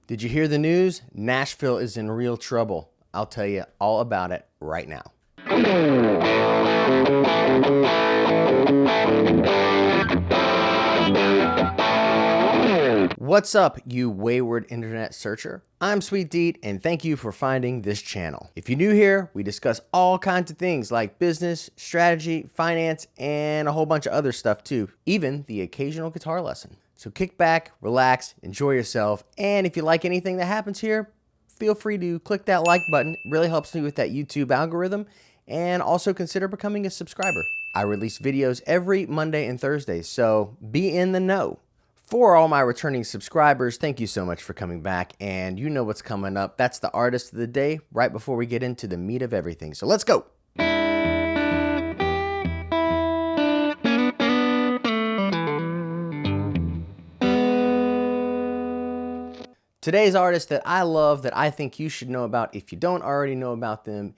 Did you hear the news? Nashville is in real trouble. I'll tell you all about it right now. What's up, you wayward internet searcher? I'm Sweet Deat, and thank you for finding this channel. If you're new here, we discuss all kinds of things like business, strategy, finance, and a whole bunch of other stuff too, even the occasional guitar lesson. So kick back, relax, enjoy yourself, and if you like anything that happens here, feel free to click that like button. It really helps me with that YouTube algorithm, and also consider becoming a subscriber. I release videos every Monday and Thursday, so be in the know. For all my returning subscribers, thank you so much for coming back, and you know what's coming up. That's the artist of the day right before we get into the meat of everything. So let's go. Today's artist that I love, that I think you should know about if you don't already know about them,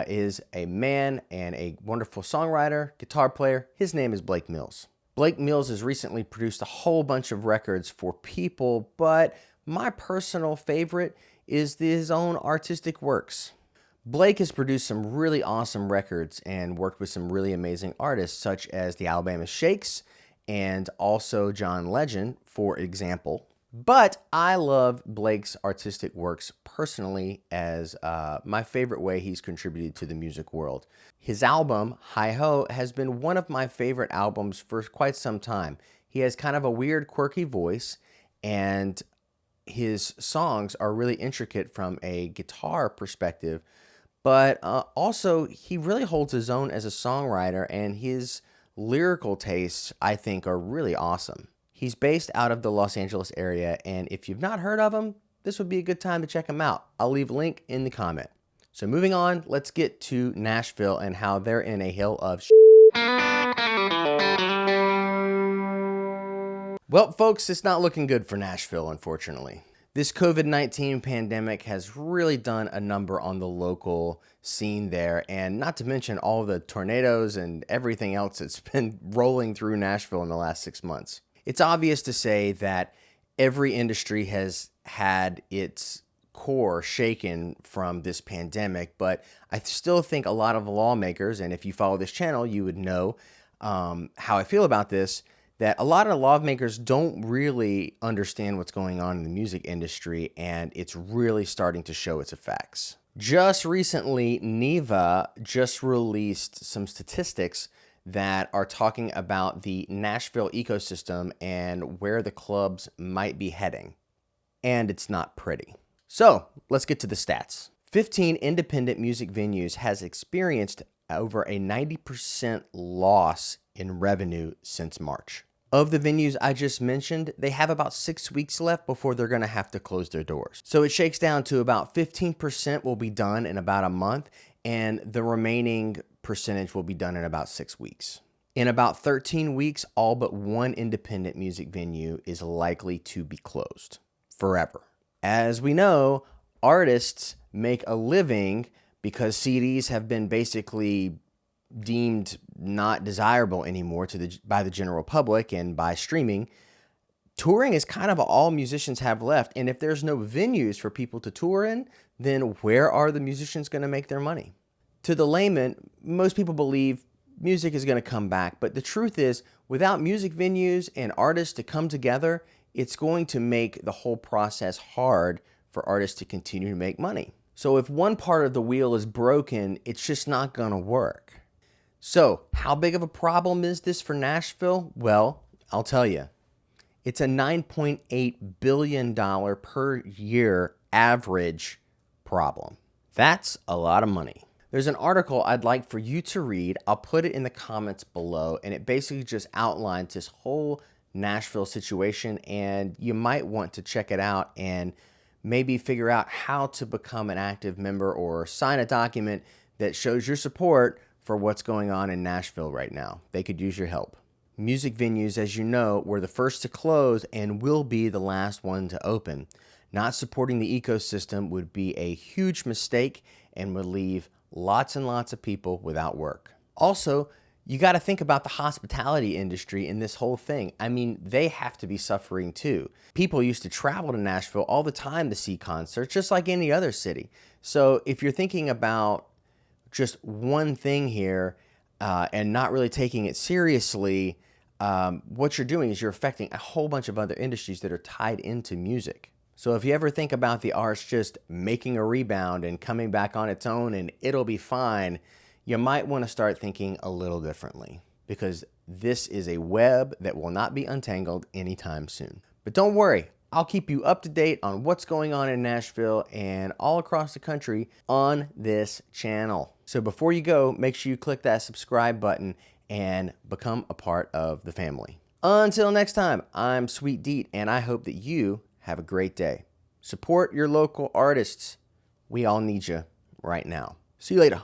is a man and a wonderful songwriter, guitar player. His name is Blake Mills. Blake Mills has recently produced a whole bunch of records for people, but my personal favorite is his own artistic works. Blake has produced some really awesome records and worked with some really amazing artists such as the Alabama Shakes and also John Legend, for example. But I love Blake's artistic works personally as my favorite way he's contributed to the music world. His album, Hi Ho, has been one of my favorite albums for quite some time. He has kind of a weird, quirky voice, and his songs are really intricate from a guitar perspective, but also he really holds his own as a songwriter, and his lyrical tastes, I think, are really awesome. He's based out of the Los Angeles area, and if you've not heard of him, this would be a good time to check him out. I'll leave a link in the comment. So moving on, let's get to Nashville and how they're in a hill of shit. Well, folks, it's not looking good for Nashville, unfortunately. This COVID-19 pandemic has really done a number on the local scene there, and not to mention all the tornadoes and everything else that's been rolling through Nashville in the last 6 months. It's obvious to say that every industry has had its core shaken from this pandemic, but I still think a lot of lawmakers, and if you follow this channel, you would know how I feel about this, that a lot of lawmakers don't really understand what's going on in the music industry, and it's really starting to show its effects. Just recently, NEVA just released some statistics that are talking about the Nashville ecosystem and where the clubs might be heading. And it's not pretty. So let's get to the stats. 15 independent music venues has experienced over a 90% loss in revenue since March. Of the venues I just mentioned, they have about 6 weeks left before they're going to have to close their doors. So it shakes down to about 15% will be done in about a month, and the remaining percentage will be done in about 6 weeks. In about 13 weeks, all but one independent music venue is likely to be closed forever. As we know, artists make a living because CDs have been basically deemed not desirable anymore by the general public and by streaming. Touring is kind of all musicians have left, and if there's no venues for people to tour in, then where are the musicians going to make their money? To the layman, most people believe music is going to come back, but the truth is, without music venues and artists to come together, it's going to make the whole process hard for artists to continue to make money. So if one part of the wheel is broken, it's just not going to work. So how big of a problem is this for Nashville? Well, I'll tell you. It's a $9.8 billion per year average problem. That's a lot of money. There's an article I'd like for you to read. I'll put it in the comments below, and it basically just outlines this whole Nashville situation, and you might want to check it out and maybe figure out how to become an active member or sign a document that shows your support for what's going on in Nashville right now. They could use your help. Music venues, as you know, were the first to close and will be the last one to open. Not supporting the ecosystem would be a huge mistake and would leave lots and lots of people without work. Also, You got to think about the hospitality industry in this whole thing. I mean, they have to be suffering too. People used to travel to Nashville all the time to see concerts, just like any other city. So if you're thinking about just one thing here and not really taking it seriously, what you're doing is you're affecting a whole bunch of other industries that are tied into music. So if you ever think about the arts just making a rebound and coming back on its own and it'll be fine, you might want to start thinking a little differently, because this is a web that will not be untangled anytime soon. But don't worry, I'll keep you up to date on what's going on in Nashville and all across the country on this channel. So before you go, make sure you click that subscribe button and become a part of the family. Until next time, I'm Sweet Deat, and I hope that you have a great day. Support your local artists. We all need you right now. See you later.